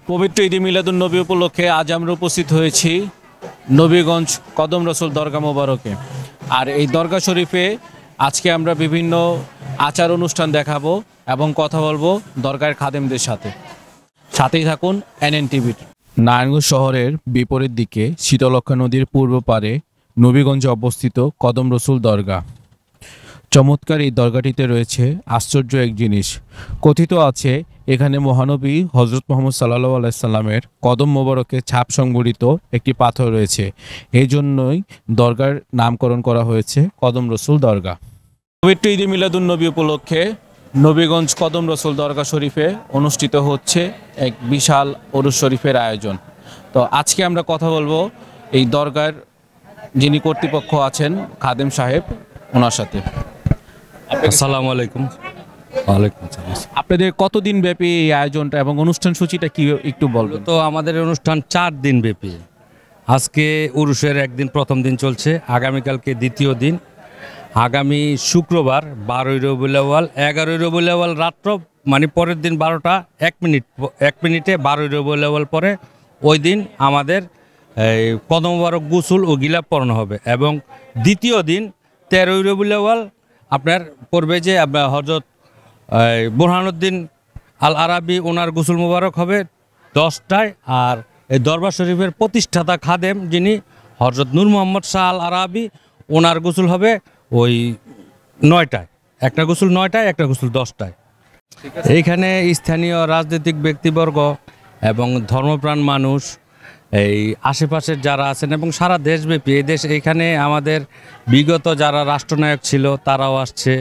পবিত্র ঈদে মিলাদুন্নবী উপলক্ষে আজ আমরা উপস্থিত হয়েছি নবীগঞ্জ কদম রসুল দরগা মোবারকে। আর এই দরগা শরীফে আজকে আমরা বিভিন্ন আচার অনুষ্ঠান দেখাবো এবং কথা বলবো দরগার খাদেমদের সাথেই থাকুন এনএন টিভির। নারায়ণগঞ্জ শহরের বিপরীত দিকে শীতলক্ষা নদীর পূর্ব পারে নবীগঞ্জে অবস্থিত কদম রসুল দরগা। চমৎকার এই দরগাটিতে রয়েছে আশ্চর্য এক জিনিস। কথিত আছে এখানে মহানবী হজরত মোহাম্মদ সাল্লাল্লাহু আলাইহি সাল্লামের কদম মোবারকের ছাপ সংবলিত একটি পাথর রয়েছে। এই জন্যই দরগার নামকরণ করা হয়েছে কদম রসুল দরগা। পবিত্র ঈদে মিলাদুন্নবী উপলক্ষে নবীগঞ্জ কদম রসুল দরগা শরীফে অনুষ্ঠিত হচ্ছে এক বিশাল ওরস শরীফের আয়োজন। তো আজকে আমরা কথা বলবো এই দরগার যিনি কর্তৃপক্ষ আছেন খাদেম সাহেব, ওনার সাথে। আসসালামু আলাইকুম। ওয়ালাইকুম আসসালাম। আপনাদের কতদিন ব্যাপী এই আয়োজনটা এবং অনুষ্ঠান সূচিটা কি একটু বলবেন? তো আমাদের অনুষ্ঠান 4 দিন ব্যাপী। আজকে উরুষের একদিন প্রথম দিন চলছে, আগামীকালকে দ্বিতীয় দিন, আগামী শুক্রবার 12ই রবিউল আউয়াল, 11ই রবিউল আউয়াল রাত্র মানে পরের দিন 12টা 1 মিনিটে 12ই রবিউল আউয়াল পরে ওই দিন আমাদের কদম মোবারক গোসল ও গিলাপ পরানো হবে। এবং দ্বিতীয় দিন 13ই রবিউল আউয়াল আপনার পড়বে যে হযরত বুরহানুদ্দিন আল আরাবি ওনার গোসল মোবারক হবে 10টায়। আর এই দরবার শরীফের প্রতিষ্ঠাতা খাদেম যিনি হযরত নূর মোহাম্মদ শাহ আল আরাবি ওনার গোসল হবে ওই 9টায়। একটা গোসল 9টায়, একটা গোসল 10টায়। এইখানে স্থানীয় রাজনৈতিক ব্যক্তিবর্গ এবং ধর্মপ্রাণ মানুষ, এই আশেপাশের যারা আছেন এবং সারা দেশব্যাপী এইখানে আমাদের বিগত যারা রাষ্ট্রনায়ক ছিল তারাও আসছে।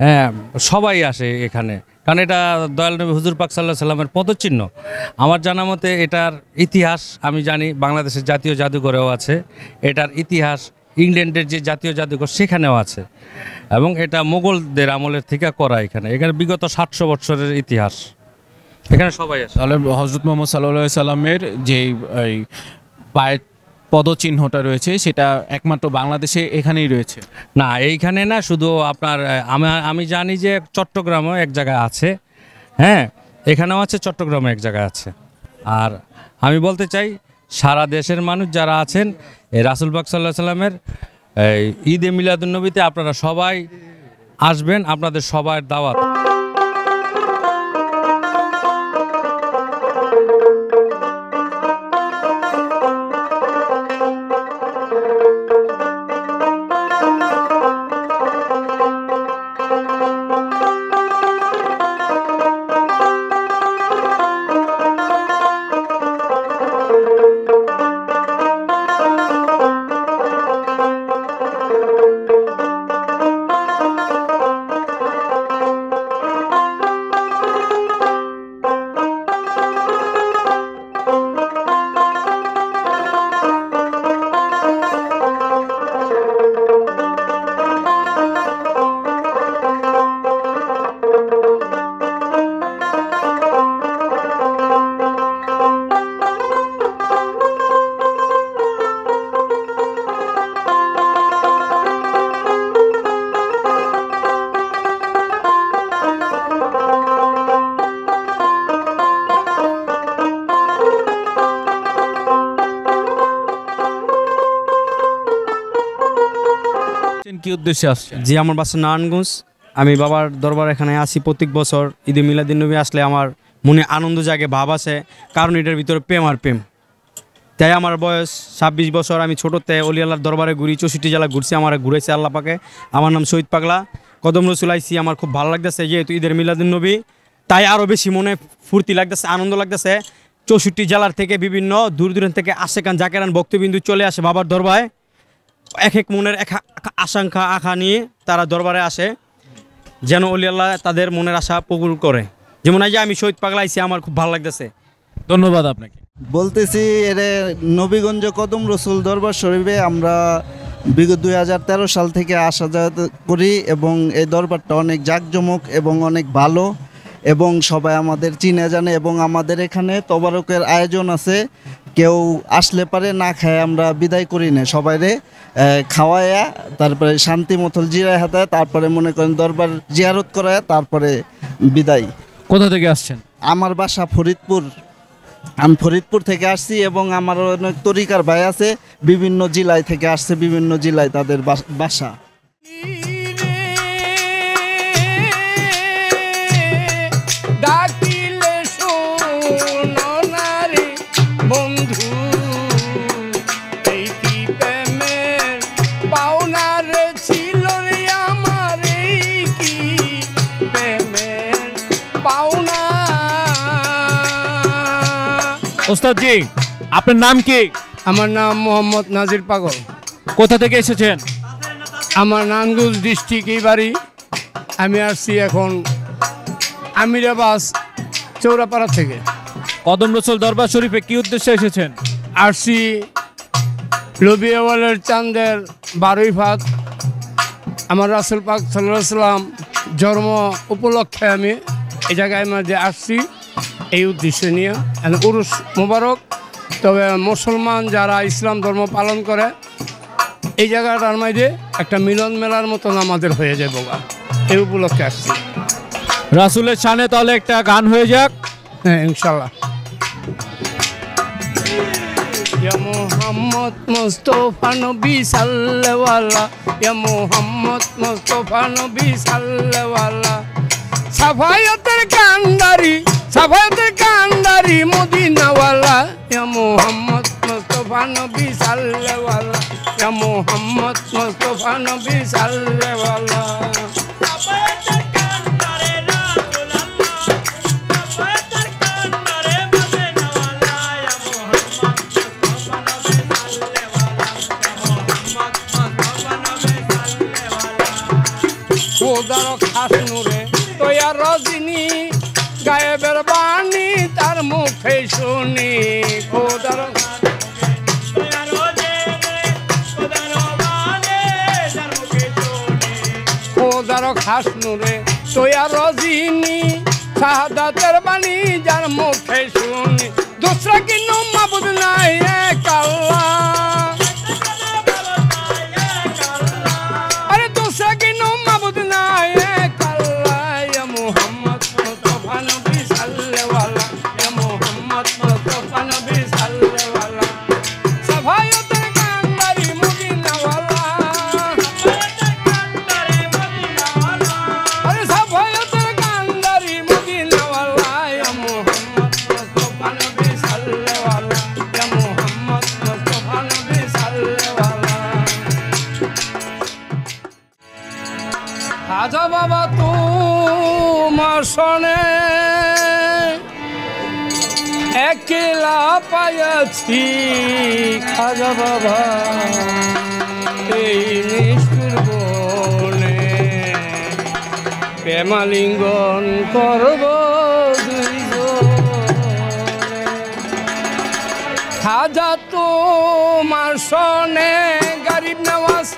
হ্যাঁ, সবাই আসে এখানে, কারণ এটা দয়াল নবী হুজুর পাক সাল্লাল্লাহু আলাইহি সাল্লামের পদচিহ্ন। আমার জানা মতে এটার ইতিহাস আমি জানি, বাংলাদেশের জাতীয় জাদুঘরেও আছে। এটার ইতিহাস ইংল্যান্ডের যে জাতীয় জাদুঘর সেখানেও আছে, এবং এটা মোগলদের আমলের থেকে করা। এখানে বিগত 700 বছরের ইতিহাস। এখানে সবাই আসে। তাহলে হযরত মুহাম্মদ সাল্লাল্লাহু আলাইহি সাল্লামের যে এই পায়ের পদচিহ্নটা রয়েছে সেটা একমাত্র বাংলাদেশে এখানেই রয়েছে? না, এইখানে না, শুধু আপনার আমি জানি যে চট্টগ্রামেও এক জায়গায় আছে। হ্যাঁ, এখানেও আছে, চট্টগ্রামে এক জায়গায় আছে। আর আমি বলতে চাই সারা দেশের মানুষ যারা আছেন এই রাসূল পাক সাল্লাল্লাহু আলাইহি সাল্লামের ঈদে মিলাদুন্নবীতে আপনারা সবাই আসবেন, আপনাদের সবার দাওয়াত। কি উদ্দেশ্যে আসছেন? জি, আমার বাসা নারায়ণগঞ্জ। আমি বাবার দরবার এখানে আসি প্রত্যেক বছর। ঈদে মিলাদুন্নবী আসলে আমার মনে আনন্দ জাগে, ভাব আসে, কারণ এটার ভিতরে প্রেম আর প্রেম। তাই আমার বয়স 26 বছর। আমি ছোটোতে অলি আল্লাহর দরবারে ঘুরি, 64 জেলা ঘুরছি, আমার ঘুরেছে আল্লাহ পাকে। আমার নাম শহীদ পাগলা, কদম রসুল আইসি। আমার খুব ভালো লাগতেছে যেহেতু ঈদের মিলাদুন্নবী, তাই আরও বেশি মনে ফুর্তি লাগতেছে, আনন্দ লাগতেছে। 64 জেলার থেকে বিভিন্ন দূর দূরান্ত থেকে আশেকান জাকেরান ভক্তবিন্দু চলে আসে বাবার দরবারে। এক এক মনের এক আশঙ্কা আশা নিয়ে তারা দরবারে আসে, যেন অলি আল্লাহ তাদের মনের আশা পূরণ করে। যেমন আজ আমি শহীদ পাগলা আইসি, আমার খুব ভালো লাগতেছে। ধন্যবাদ আপনাকে। বলতেছি এরে নবীগঞ্জ কদম রসুল দরবার শরীফে আমরা বিগত 2013 সাল থেকে আসা যাওয়া করি, এবং এই দরবারটা অনেক জাঁকজমক এবং অনেক ভালো, এবং সবাই আমাদের চিনে জানে। এবং আমাদের এখানে তবারকের আয়োজন আছে, কেউ আসলে পারে না খায় আমরা বিদায় করি না, সবাইরে খাওয়ায়া তারপরে শান্তি মতল জিরায় হাতায়, তারপরে মনে করেন দরবার জিয়ারত করায়, তারপরে বিদায়। কোথা থেকে আসছেন? আমার বাসা ফরিদপুর। আমি ফরিদপুর থেকে আসছি এবং আমার অনেক তরিকার ভাই আছে বিভিন্ন জেলায় থেকে আসছে, বিভিন্ন জেলায় তাদের বাসা। ডাকিলে শোনো না রে বন্ধু, এই কি প্রেমের পাওনা রে ছিল রে আমার, এই কি প্রেমের পাওনা। ওস্তাদ জি, আপনার নাম কি? আমার নাম মোহাম্মদ নাজির পাগল। কোথা থেকে এসেছেন? আমার নারায়ণগঞ্জ ডিস্ট্রিক্ট বাড়ি। আমি আসছি এখন আমিরাবাস চৌরাপাড়া থেকে। কদম রসুল দরবার শরীফে কি উদ্দেশ্যে এসেছেন? আসছি রবিউল চাঁদের 12ই ফাত আমার রাসূল পাক সাল্লাল্লাহু আলাইহি সাল্লাম জন্ম উপলক্ষে আমি এই জায়গায় মধ্যে আসছি এই উদ্দেশ্যে নিয়ে। উরুস মোবারক। তবে মুসলমান যারা ইসলাম ধর্ম পালন করে এই জায়গাটার মধ্যে একটা মিলন মেলার মতন আমাদের হয়ে যায় বাবা, এই উপলক্ষে আসছি। রাসূলের শানে তাহলে একটা গান হয়ে যাক। হ্যাঁ, ইনশাল্লাহ। ইয়া মুহাম্মদ মুস্তাফা নবী সাল্লাল্লাহু আলাইহি, ইয়া মুহাম্মদ মুস্তাফা নবী সাল্লাল্লাহু আলাইহি, সাফায়াতের কান্দারি মদিনাওয়ালা, ইয়া মুহাম্মদ মুস্তাফা নবী সাল্লাল্লাহু আলাইহি, ইয়া মুহাম্মদ মুস্তাফা নবী সাল্লাল্লাহু আলাইহি। খোদার খাস নূরে তৈয়া রজনী, গায়েবের বাণী তার মুখে শুনি। খোদার খাস নূরে তৈয়া রজনী, শাহাদাতের বাণী যার মুখে শুনি। দোসরা কিনো মাবুদ নাই এক আল্লাহ, আরে দোসরা কিনো মাবুদ নাই এক আল্লাহ। ইয়া মুহাম্মদ মুস্তাফা নবী সাল্লাল্লাহু আলাইহি, ইয়া মুহাম্মদ মুস্তাফা নবী সাল্লাল্লাহু আলাইহি, সাফায়াতের কান্দারি মদিনাওয়ালা, আরে সাফায়াতের কান্দারি মদিনাওয়ালা, ইয়া মুহাম্মদ মুস্তাফা নবী সাল্লাল্লাহু আলাইহি, ইয়া মুহাম্মদ মুস্তাফা নবী সাল্লাল্লাহু আলাইহি। খাজা বাবা তোমার শোনে একলা পাইয়াছি, খাজা বাবা এই নিষ্ঠুর বনে প্রেমালিঙ্গন করব দুইজনে। খাজা তোমার শোনে গরিব নওয়াজ